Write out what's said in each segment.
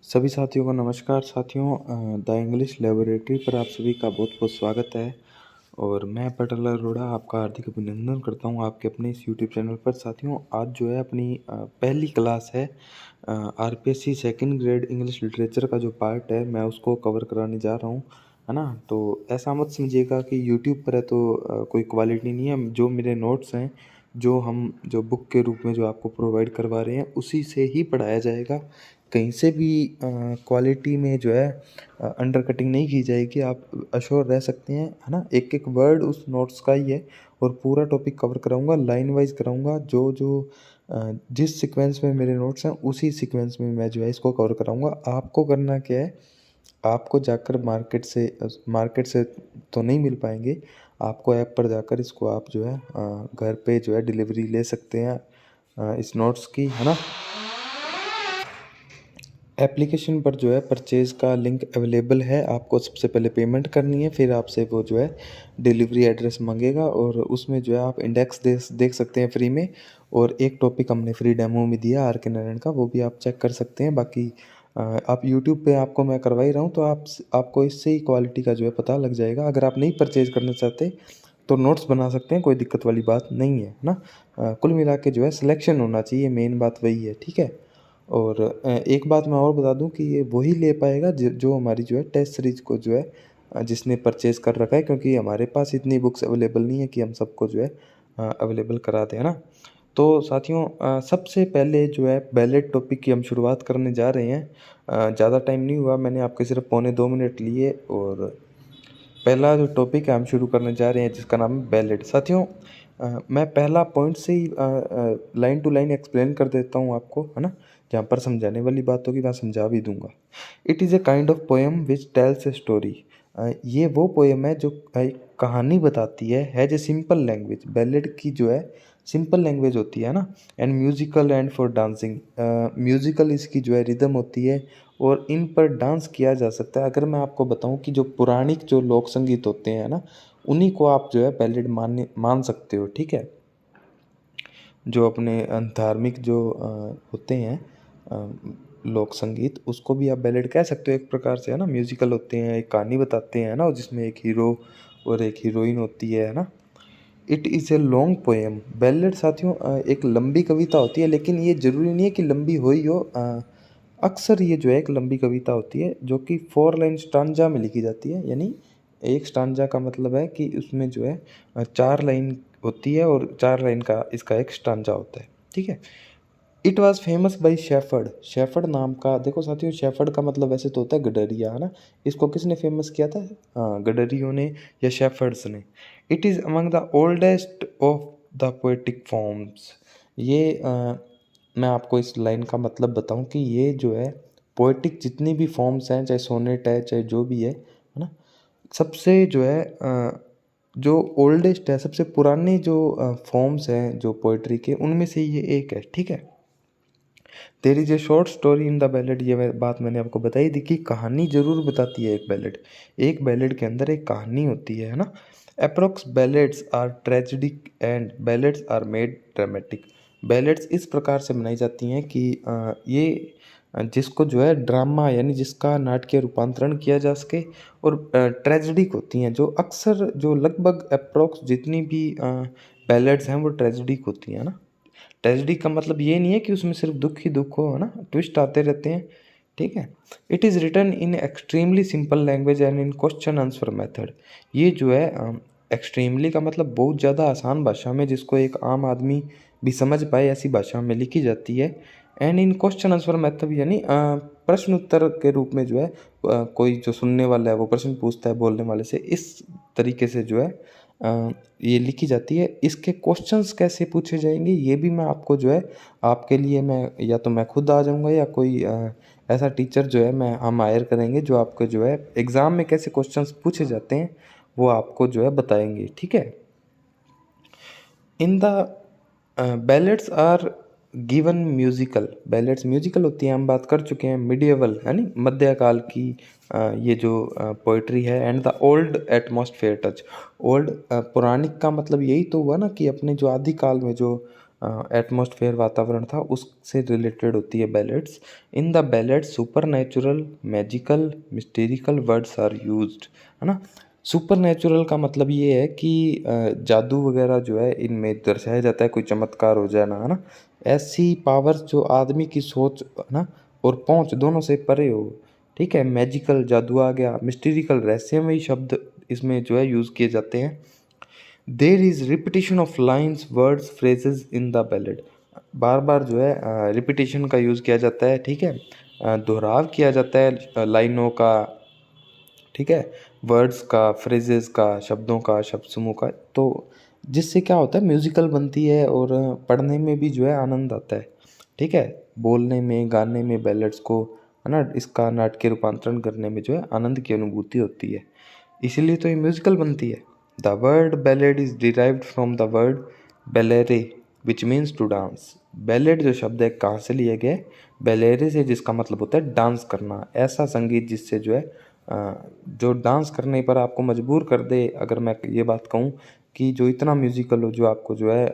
सभी साथियों को नमस्कार साथियों। द इंग्लिश लेबोरेटरी पर आप सभी का बहुत बहुत स्वागत है। और मैं पटल अरोड़ा आपका हार्दिक अभिनंदन करता हूं आपके अपने इस यूट्यूब चैनल पर। साथियों, आज जो है अपनी पहली क्लास है RPSC second grade English literature का जो पार्ट है मैं उसको कवर कराने जा रहा हूं, है ना। तो ऐसा मत समझिएगा कि यूट्यूब पर है तो कोई क्वालिटी नहीं है। जो मेरे नोट्स हैं, जो बुक के रूप में जो आपको प्रोवाइड करवा रहे हैं, उसी से ही पढ़ाया जाएगा। कहीं से भी क्वालिटी में जो है अंडर कटिंग नहीं की जाएगी, आप अश्योर रह सकते हैं, है ना। एक एक वर्ड उस नोट्स का ही है और पूरा टॉपिक कवर कराऊंगा, लाइन वाइज कराऊंगा। जो जो जिस सीक्वेंस में मेरे नोट्स हैं उसी सीक्वेंस में मैं जो है इसको कवर कराऊंगा। आपको करना क्या है, आपको जाकर मार्केट से तो नहीं मिल पाएंगे, आपको ऐप पर जाकर इसको आप जो है घर पे जो है डिलीवरी ले सकते हैं इस नोट्स की, है ना। एप्लीकेशन पर जो है परचेज़ का लिंक अवेलेबल है। आपको सबसे पहले पेमेंट करनी है, फिर आपसे वो जो है डिलीवरी एड्रेस मांगेगा और उसमें जो है आप इंडेक्स देख सकते हैं फ्री में। और एक टॉपिक हमने फ्री डेमो में दिया आर के नारायण का, वो भी आप चेक कर सकते हैं। बाकी आप यूट्यूब पे आपको मैं करवा ही रहा हूँ, तो आपको इससे ही क्वालिटी का जो है पता लग जाएगा। अगर आप नहीं परचेज़ करना चाहते तो नोट्स बना सकते हैं, कोई दिक्कत वाली बात नहीं है ना। कुल मिला के जो है सिलेक्शन होना चाहिए, मेन बात वही है, ठीक है। और एक बात मैं और बता दूं कि ये वही ले पाएगा जो हमारी जो है टेस्ट सीरीज को जो है जिसने परचेज़ कर रखा है, क्योंकि हमारे पास इतनी बुक्स अवेलेबल नहीं है कि हम सबको जो है अवेलेबल करा दें, है ना। तो साथियों, सबसे पहले जो है बैलेट टॉपिक की हम शुरुआत करने जा रहे हैं। ज़्यादा टाइम नहीं हुआ, मैंने आपके सिर्फ पौने 2 मिनट लिए और पहला जो टॉपिक है हम शुरू करने जा रहे हैं जिसका नाम है बैलेट। साथियों, मैं पहला पॉइंट से ही लाइन टू लाइन एक्सप्लेन कर देता हूँ आपको, है ना। जहाँ पर समझाने वाली बात होगी मैं समझा भी दूंगा। It is a kind of poem which tells a story. ये वो पोएम है जो एक कहानी बताती है। Has a simple language, ballot की जो है सिंपल लैंग्वेज होती है ना। And musical and for dancing, musical इसकी जो है रिदम होती है और इन पर डांस किया जा सकता है। अगर मैं आपको बताऊं कि जो पुराणिक जो लोक संगीत होते हैं ना, उन्हीं को आप जो है बैलेड मान सकते हो, ठीक है। जो अपने धार्मिक जो होते हैं लोक संगीत, उसको भी आप बैलेड कह सकते हो एक प्रकार से, है ना। म्यूजिकल होते हैं, एक कहानी बताते हैं ना, जिसमें एक हीरो और एक हीरोइन होती है ना। It is a long poem. Ballad साथियों एक लंबी कविता होती है, लेकिन ये ज़रूरी नहीं है कि लंबी हो ही हो। अक्सर ये जो है एक लंबी कविता होती है जो कि 4 लाइन स्टांजा में लिखी जाती है। यानी एक स्टांजा का मतलब है कि उसमें जो है 4 लाइन होती है और 4 लाइन का इसका एक स्टांजा होता है, ठीक है। It was famous by shepherd. Shepherd नाम का, देखो साथियों, शेफर्ड का मतलब वैसे तो होता है गडरिया, है ना। इसको किसने फेमस किया था? हाँ, गडरियों ने या शेफर्ड्स ने। It is among the oldest of the poetic forms. ये मैं आपको इस लाइन का मतलब बताऊं कि ये जो है पोएटिक जितनी भी फॉर्म्स हैं, चाहे सोनेट है चाहे जो भी है ना, सबसे जो है जो ओल्डेस्ट है, सबसे पुराने जो फॉर्म्स हैं जो पोइट्री के, उनमें से ये एक है, ठीक है। There is a short story in the ballad. ये बात मैंने आपको बताई थी कि कहानी जरूर बताती है एक बैलेड के अंदर एक कहानी होती है ना। Approx ballads are tragic and ballads are made dramatic. Ballads इस प्रकार से बनाई जाती हैं कि ये जिसको जो है ड्रामा यानी जिसका नाटकीय रूपांतरण किया जा सके, और ट्रेजिडिक होती हैं जो अक्सर जो लगभग अप्रोक्स जितनी भी बैलेड्स हैं वो ट्रेजिडिक होती हैं ना। ट्रेजिडी का मतलब ये नहीं है कि उसमें सिर्फ दुख ही दुख हो, है ना, ट्विस्ट आते रहते हैं, ठीक है। It is written in extremely simple language and in question answer method. ये जो है एक्सट्रीमली का मतलब बहुत ज़्यादा आसान भाषा में, जिसको एक आम आदमी भी समझ पाए ऐसी भाषा में लिखी जाती है। And in question answer method यानी प्रश्न उत्तर के रूप में जो है कोई जो सुनने वाला है वो प्रश्न पूछता है बोलने वाले से, इस तरीके से जो है ये लिखी जाती है। इसके क्वेश्चंस कैसे पूछे जाएंगे ये भी मैं आपको जो है आपके लिए, मैं या तो मैं खुद आ जाऊंगा या कोई ऐसा टीचर जो है हम हायर करेंगे जो आपको जो है एग्ज़ाम में कैसे क्वेश्चंस पूछे जाते हैं वो आपको जो है बताएंगे, ठीक है। In the ballets are given musical. Ballets musical होती हैं, हम बात कर चुके हैं। मिडिएवल यानी मध्यकाल की ये जो पोइट्री है। And the old atmosphere touch. Old पौराणिक का मतलब यही तो हुआ ना कि अपने जो आदिकाल में जो एटमॉस्फेयर वातावरण था उससे रिलेटेड होती है ballads. In the ballad supernatural magical mysterical words are used, है ना। सुपर नेचुरल का मतलब ये है कि जादू वगैरह जो है इनमें दर्शाया जाता है, कोई चमत्कार हो जाना, है ना। ऐसी पावर्स जो आदमी की सोच, है ना, और पहुंच दोनों से परे हो। ठीक है, मैजिकल जादू आ गया, मिस्टेरिकल रहस्यमयी शब्द इसमें जो है यूज़ किए जाते हैं। There is repetition of lines words phrases in the ballad, बार बार जो है रिपीटिशन का यूज़ किया जाता है। ठीक है, दोहराव किया जाता है लाइनों का, ठीक है, वर्ड्स का, फ्रेजेस का, शब्दों का, शब्द समूह का। तो जिससे क्या होता है, म्यूज़िकल बनती है और पढ़ने में भी जो है आनंद आता है। ठीक है, बोलने में, गाने में बैलेड्स को, है ना, इसका नाटकीय रूपांतरण करने में जो है आनंद की अनुभूति होती है, इसीलिए तो ये म्यूज़िकल बनती है। The word ballad is derived from the word ballare which means to dance. Ballad जो शब्द है कहाँ से लिया गया है? बैलेरे से, जिसका मतलब होता है डांस करना, ऐसा संगीत जिससे जो है जो डांस करने पर आपको मजबूर कर दे। अगर मैं ये बात कहूँ कि जो इतना म्यूजिकल हो, जो आपको जो है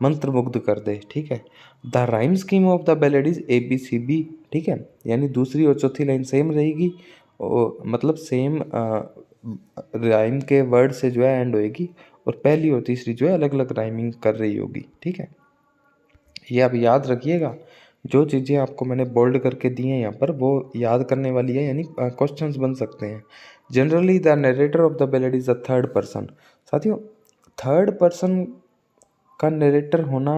मंत्रमुग्ध कर दे। ठीक है, the rhyme scheme of the ballad is ABCB। ठीक है, यानी दूसरी और चौथी लाइन सेम रहेगी, और मतलब सेम राइम के वर्ड से जो है एंड होएगी, और पहली और तीसरी जो है अलग अलग राइमिंग कर रही होगी। ठीक है, ये आप याद रखिएगा। जो चीज़ें आपको मैंने बोल्ड करके दी हैं यहाँ पर, वो याद करने वाली है, यानी क्वेश्चंस बन सकते हैं। Generally the narrator of the ballad is the third person. साथियों, थर्ड पर्सन का नरेटर होना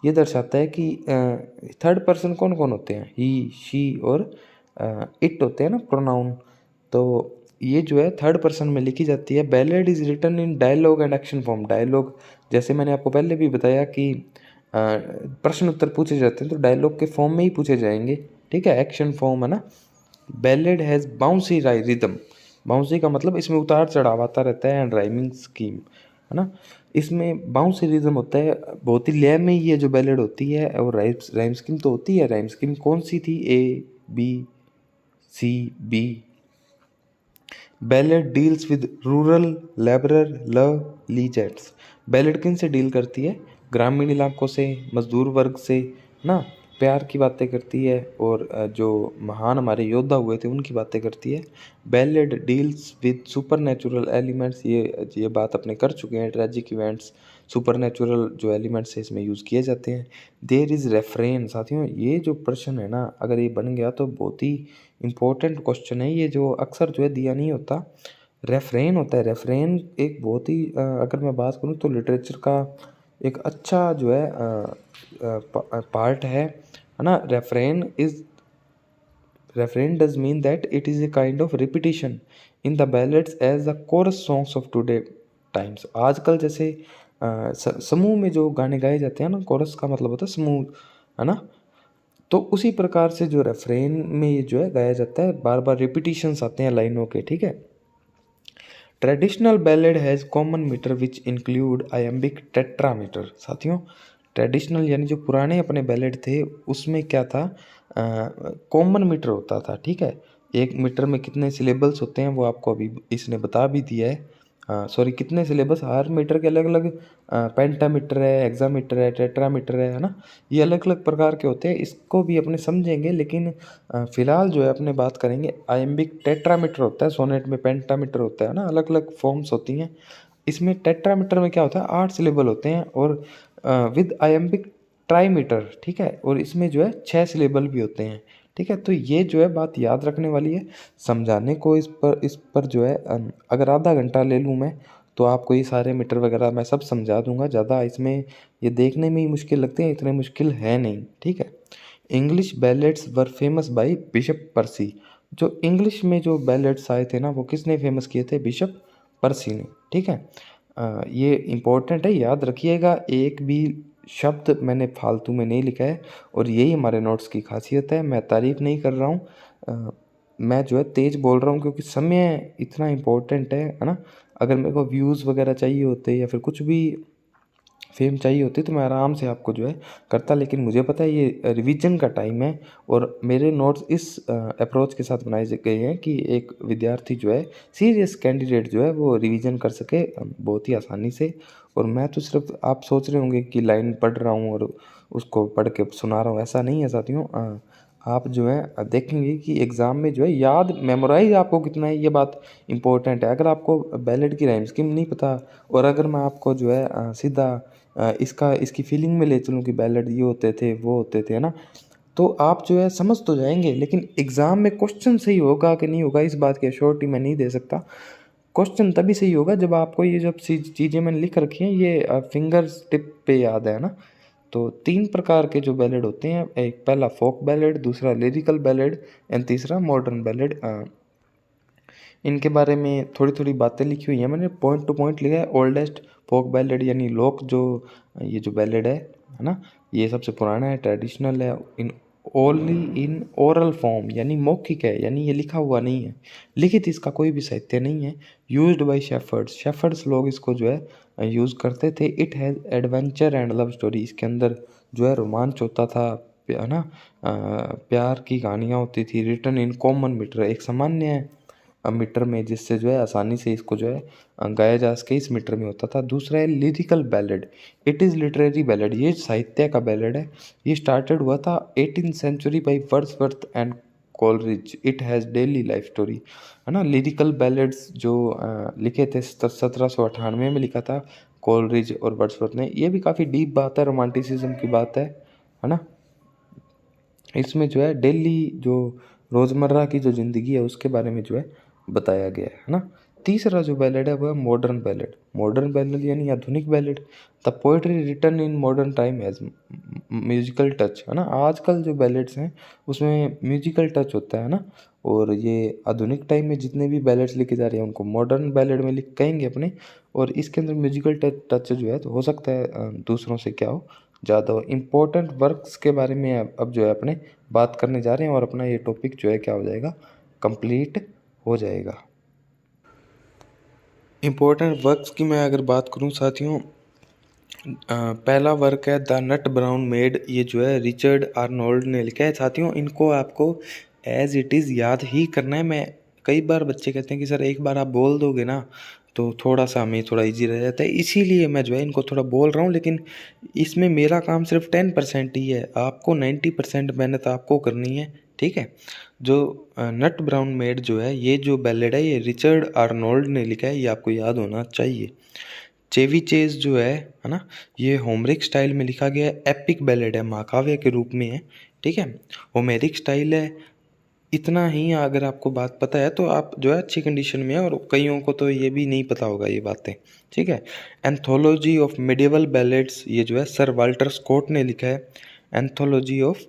ये दर्शाता है कि थर्ड पर्सन कौन कौन होते हैं? ही, शी और इट होते हैं ना, प्रोनाउन। तो ये जो है थर्ड पर्सन में लिखी जाती है। Ballad is written in dialogue and action form. Dialogue, जैसे मैंने आपको पहले भी बताया कि प्रश्न उत्तर पूछे जाते हैं तो डायलॉग के फॉर्म में ही पूछे जाएंगे। ठीक है, एक्शन फॉर्म, है ना। Ballad has bouncy rhythm. Bouncy का मतलब इसमें उतार चढ़ाव आता रहता है, एंड राइमिंग स्कीम, है ना। इसमें बाउंसी रिदम होता है, बहुत ही लय में ये जो बैलेड होती है। और राइम स्कीम तो होती है। राइम स्कीम कौन सी थी? ABCB। Ballad deals with rural labourer love legends. Ballad किन से डील करती है? ग्रामीण इलाकों से, मजदूर वर्ग से, ना, प्यार की बातें करती है, और जो महान हमारे योद्धा हुए थे उनकी बातें करती है। Ballad deals with super natural elements, ये बात अपने कर चुके हैं। ट्रेजिक इवेंट्स, सुपर नेचुरल जो एलिमेंट्स है इसमें यूज़ किए जाते हैं। There is refrain. साथियों, ये जो प्रश्न है ना, अगर ये बन गया तो बहुत ही इम्पोर्टेंट क्वेश्चन है ये, जो अक्सर जो है दिया नहीं होता। रेफरेन होता है। रेफरेन एक बहुत ही अगर मैं बात करूँ तो लिटरेचर का एक अच्छा जो है पार्ट है ना। Refrain does mean that it is a kind of repetition in the ballads as the chorus songs of today times. आजकल जैसे समूह में जो गाने गाए जाते हैं ना, कोरस का मतलब होता है समूह, है ना। तो उसी प्रकार से जो रेफरेन में ये जो है गाया जाता है, बार बार रिपीटिशंस आते हैं लाइनों के। ठीक है, traditional ballad has common meter which include iambic tetrameter. साथियों, ट्रेडिशनल यानी जो पुराने अपने बैलेड थे उसमें क्या था, कॉमन मीटर होता था। ठीक है, एक मीटर में कितने सिलेबल्स होते हैं वो आपको अभी इसने बता भी दिया है। सॉरी, कितने सिलेबस, हर मीटर के अलग अलग पेंटामीटर है, हेक्सामीटर है, टेट्रामीटर है ना। ये अलग अलग प्रकार के होते हैं, इसको भी अपने समझेंगे। लेकिन फिलहाल जो है अपने बात करेंगे, आयम्बिक टेट्रामीटर होता है, सोनेट में पेंटामीटर होता है ना, अलग अलग फॉर्म्स होती हैं। इसमें टेट्रामीटर में क्या होता है, 8 सिलेबल होते हैं, और विद आयम्बिक ट्राईमीटर, ठीक है, और इसमें जो है 6 सिलेबल भी होते हैं। ठीक है, तो ये जो है बात याद रखने वाली है। समझाने को इस पर जो है अगर आधा घंटा ले लूँ मैं, तो आपको ये सारे मीटर वगैरह मैं सब समझा दूंगा। ज़्यादा इसमें ये देखने में ही मुश्किल लगते हैं, इतने मुश्किल है नहीं। ठीक है, English ballads were famous by Bishop Percy. जो इंग्लिश में जो बैलेड्स आए थे ना, वो किसने फेमस किए थे? बिशप पर्सी ने। ठीक है, ये इम्पोर्टेंट है, याद रखिएगा। एक भी शब्द मैंने फालतू में नहीं लिखा है, और यही हमारे नोट्स की खासियत है। मैं तारीफ़ नहीं कर रहा हूँ, मैं जो है तेज़ बोल रहा हूँ, क्योंकि समय इतना इम्पोर्टेंट है ना। अगर मेरे को व्यूज़ वगैरह चाहिए होते या फिर कुछ भी फेम चाहिए होती तो मैं आराम से आपको जो है करता, लेकिन मुझे पता है ये रिवीजन का टाइम है और मेरे नोट्स इस अप्रोच के साथ बनाए गए हैं कि एक विद्यार्थी जो है, सीरियस कैंडिडेट जो है, वो रिवीजन कर सके बहुत ही आसानी से। और मैं तो सिर्फ, आप सोच रहे होंगे कि लाइन पढ़ रहा हूँ और उसको पढ़ के सुना रहा हूँ, ऐसा नहीं है साथियों। आप जो है देखेंगे कि एग्ज़ाम में जो है याद मेमोराइज आपको कितना है, ये बात इंपॉर्टेंट है। अगर आपको बैलेड की राइम स्कीम नहीं पता और अगर मैं आपको जो है सीधा इसकी फीलिंग में ले चलूँ कि बैलेड ये होते थे वो होते थे, है ना, तो आप जो है समझ तो जाएंगे, लेकिन एग्ज़ाम में क्वेश्चन सही होगा कि नहीं होगा इस बात की एश्योरिटी मैं नहीं दे सकता। क्वेश्चन तभी सही होगा जब आपको ये जब चीज़ें मैंने लिख रखी हैं ये फिंगर टिप पे याद है ना। तो 3 प्रकार के जो बैलेड होते हैं, एक पहला फोक बैलेड, दूसरा लिरिकल बैलेड एंड तीसरा मॉडर्न बैलेड। इनके बारे में थोड़ी थोड़ी बातें लिखी हुई हैं मैंने, पॉइंट टू पॉइंट लिखा है। ओल्डेस्ट फोक बैलेड यानी लोक जो ये जो बैलेड है ना, ये सबसे पुराना है, ट्रेडिशनल है, in only in oral form यानी मौखिक है, यानी ये लिखा हुआ नहीं है, लिखित इसका कोई भी साहित्य नहीं है। यूज्ड बाय शेफर्ड्स लोग इसको जो है यूज़ करते थे। It has adventure and love story, इसके अंदर जो है रोमांच होता था, है ना, प्यार की कहानियाँ होती थी। रिटन इन कॉमन मीटर, एक सामान्य मीटर में, जिससे जो है आसानी से इसको जो है गाया जा सके, इस मीटर में होता था। दूसरा है lyrical ballad, it is literary ballad, ये साहित्य का बैलेड है। ये स्टार्टेड हुआ था 18th century by Wordsworth and Coleridge. It has daily life story, है ना। लिरिकल बैलेड्स जो लिखे थे 1798 में लिखा था कोलरिज और वर्ड्सवर्थ ने। ये भी काफ़ी डीप बात है, रोमांटिसिज्म की बात है ना। इसमें जो है डेली जो रोज़मर्रा की जो ज़िंदगी है उसके बारे में जो है बताया गया है ना। तीसरा जो बैलेड है वो है मॉडर्न बैलेड। मॉडर्न बैलेड यानी आधुनिक ballad. The poetry written in modern time has musical touch, है ना। आजकल जो बैलेड्स हैं उसमें म्यूजिकल टच होता है ना। और ये आधुनिक टाइम में जितने भी बैलेड्स लिखे जा रहे हैं उनको मॉडर्न बैलेड में लिख कहेंगे अपने। और इसके अंदर म्यूजिकल टच जो है तो हो सकता है दूसरों से क्या हो, ज़्यादा हो। इम्पोर्टेंट वर्क्स के बारे में अब जो है अपने बात करने जा रहे हैं और अपना ये टॉपिक जो है क्या हो जाएगा, कंप्लीट हो जाएगा। इम्पोर्टेंट वर्क्स की मैं अगर बात करूं साथियों, पहला वर्क है द नट ब्राउन मेड। ये जो है रिचर्ड आर्नोल्ड ने लिखा है साथियों। इनको आपको एज इट इज़ याद ही करना है। मैं कई बार बच्चे कहते हैं कि सर एक बार आप बोल दोगे ना तो थोड़ा सा हमें थोड़ा इजी रह जाता है, इसीलिए मैं जो है इनको थोड़ा बोल रहा हूँ। लेकिन इसमें मेरा काम सिर्फ 10% ही है, आपको 90% मेहनत आपको करनी है, ठीक है। जो नट ब्राउन मेड जो है, ये जो बैलेड है ये रिचर्ड आर्नोल्ड ने लिखा है, ये आपको याद होना चाहिए। चेवी चेज जो है ना, ये होमरिक स्टाइल में लिखा गया है। एपिक बैलेड है, महाकाव्य के रूप में है, ठीक है। होमेरिक स्टाइल है। इतना ही अगर आपको बात पता है तो आप जो है अच्छी कंडीशन में है, और कईयों को तो ये भी नहीं पता होगा ये बातें, ठीक है। एंथोलॉजी ऑफ मिडिवल बैलेड्स, ये जो है सर वाल्टर स्कॉट ने लिखा है। Anthology of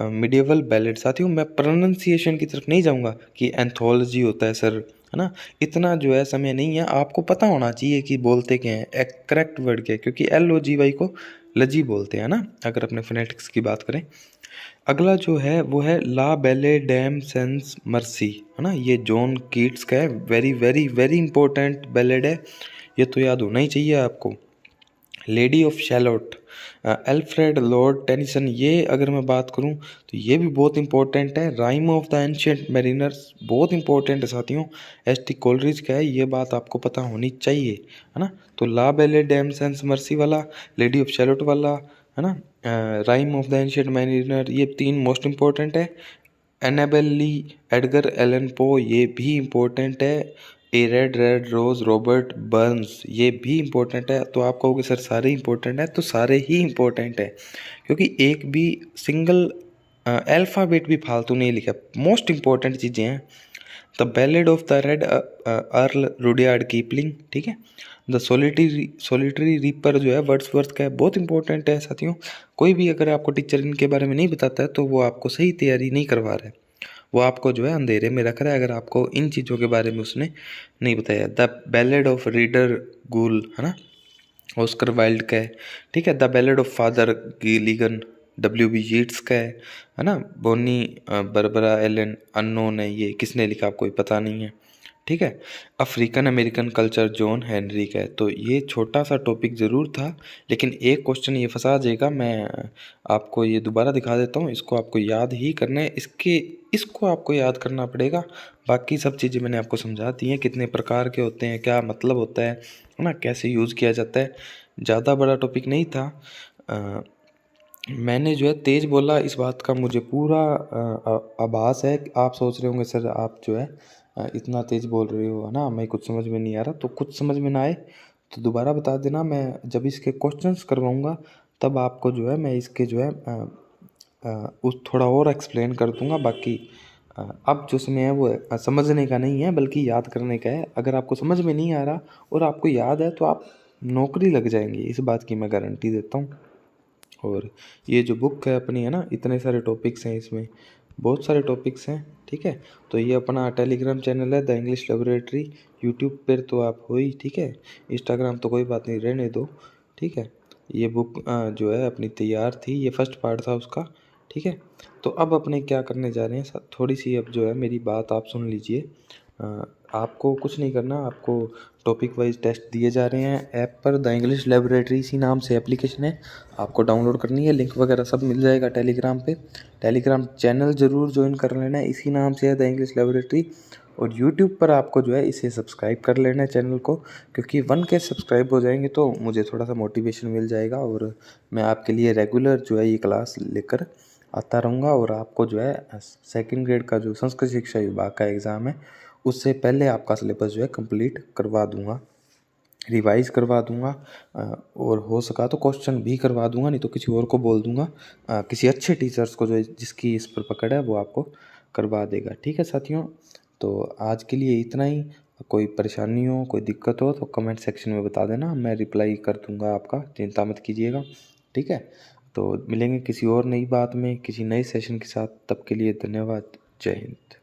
medieval ballad. साथियों मैं प्रोनाउंसिएशन की तरफ नहीं जाऊंगा कि एंथोलॉजी होता है सर, है ना, इतना जो है समय नहीं है। आपको पता होना चाहिए कि बोलते क्या है, करेक्ट वर्ड क्या है, क्योंकि LOGY को लजी बोलते हैं ना अगर अपने फोनेटिक्स की बात करें। अगला जो है वो है ला बेले डैम सेंस मर्सी, है ना। ये जॉन कीट्स का है, very very very important ballad है, ये तो याद होना ही चाहिए आपको। Lady of shallot, Alfred Lord Tennyson, ये अगर मैं बात करूं तो ये भी बहुत इंपॉर्टेंट है। Rhyme of the ancient mariners बहुत इंपॉर्टेंट है साथियों, ST कोलरिज का है, ये बात आपको पता होनी चाहिए, है ना। तो La Belle Dame sans Merci वाला, लेडी ऑफ शैलोट वाला, है ना, Rime of the Ancient Mariner, ये 3 मोस्ट इंपॉर्टेंट है। Annabel Lee, Edgar Allan Poe, ये भी इंपॉर्टेंट है। A Red Red Rose, Robert Burns, ये भी इंपॉर्टेंट है। तो आप कहोगे सर सारे इंपॉर्टेंट है, तो सारे ही इंपॉर्टेंट है, क्योंकि एक भी सिंगल अल्फ़ाबेट भी फालतू नहीं लिखा, मोस्ट इंपॉर्टेंट चीज़ें हैं। The ballad of the Red Earl Rudyard Kipling, ठीक है। द सोलिटरी रीपर जो है वर्ड्सवर्थ का है, बहुत इंपॉर्टेंट है साथियों। कोई भी अगर आपको टीचर इनके बारे में नहीं बताता है तो वो आपको सही तैयारी नहीं करवा रहा है, वो आपको जो है अंधेरे में रख रहा है अगर आपको इन चीज़ों के बारे में उसने नहीं बताया। The ballad of Reading Gaol, है ना, ऑस्कर वाइल्ड का है, ठीक है। The ballad of Father Gilligan, WB Yeats का है ना, बोनी बरबरा एलन अननोन है, ये किसने लिखा कोई पता नहीं है, ठीक है। African American culture John Henry का है। तो ये छोटा सा टॉपिक ज़रूर था, लेकिन एक क्वेश्चन ये फंसा जाएगा, मैं आपको ये दोबारा दिखा देता हूँ, इसको आपको याद ही करना है, इसको आपको याद करना पड़ेगा। बाकी सब चीज़ें मैंने आपको समझा दी हैं, कितने प्रकार के होते हैं, क्या मतलब होता है ना, कैसे यूज़ किया जाता है। ज़्यादा बड़ा टॉपिक नहीं था। मैंने जो है तेज़ बोला, इस बात का मुझे पूरा आभास है। आप सोच रहे होंगे सर आप जो है इतना तेज़ बोल रहे हो, है ना, मैं कुछ समझ में नहीं आ रहा। तो कुछ समझ में ना आए तो दोबारा बता देना, मैं जब इसके क्वेश्चंस करवाऊँगा तब आपको जो है मैं इसके जो है उस थोड़ा और एक्सप्लेन कर दूँगा। बाकी अब जो समय है वो समझने का नहीं है बल्कि याद करने का है। अगर आपको समझ में नहीं आ रहा और आपको याद है तो आप नौकरी लग जाएंगे, इस बात की मैं गारंटी देता हूँ। और ये जो बुक है अपनी, है ना, इतने सारे टॉपिक्स हैं इसमें, बहुत सारे टॉपिक्स हैं, ठीक है। तो ये अपना टेलीग्राम चैनल है द इंग्लिश लेबोरेटरी। यूट्यूब पर तो आप हो ही, ठीक है। इंस्टाग्राम तो कोई बात नहीं, रहने दो, ठीक है। ये बुक जो है अपनी तैयार थी, ये फर्स्ट पार्ट था उसका, ठीक है। तो अब अपने क्या करने जा रहे हैं, थोड़ी सी अब जो है मेरी बात आप सुन लीजिए। आपको कुछ नहीं करना, आपको टॉपिक वाइज टेस्ट दिए जा रहे हैं ऐप पर। द इंग्लिश लेबोरेटरी इसी नाम से एप्लीकेशन है, आपको डाउनलोड करनी है, लिंक वगैरह सब मिल जाएगा टेलीग्राम पे। टेलीग्राम चैनल ज़रूर ज्वाइन कर लेना है, इसी नाम से है द इंग्लिश लेबोरेटरी। और यूट्यूब पर आपको जो है इसे सब्सक्राइब कर लेना है चैनल को, क्योंकि 1K सब्सक्राइब हो जाएंगे तो मुझे थोड़ा सा मोटिवेशन मिल जाएगा और मैं आपके लिए रेगुलर जो है ये क्लास लेकर आता रहूँगा। और आपको जो है सेकंड ग्रेड का जो संस्कृत शिक्षा विभाग का एग्ज़ाम है उससे पहले आपका सिलेबस जो है कंप्लीट करवा दूँगा, रिवाइज़ करवा दूँगा। और हो सका तो क्वेश्चन भी करवा दूँगा, नहीं तो किसी और को बोल दूँगा, किसी अच्छे टीचर्स को जो जिसकी इस पर पकड़ है वो आपको करवा देगा, ठीक है साथियों। तो आज के लिए इतना ही। कोई परेशानी हो, कोई दिक्कत हो तो कमेंट सेक्शन में बता देना, मैं रिप्लाई कर दूँगा आपका, चिंता मत कीजिएगा, ठीक है। तो मिलेंगे किसी और नई बात में, किसी नए सेशन के साथ, तब के लिए धन्यवाद। जय हिंद।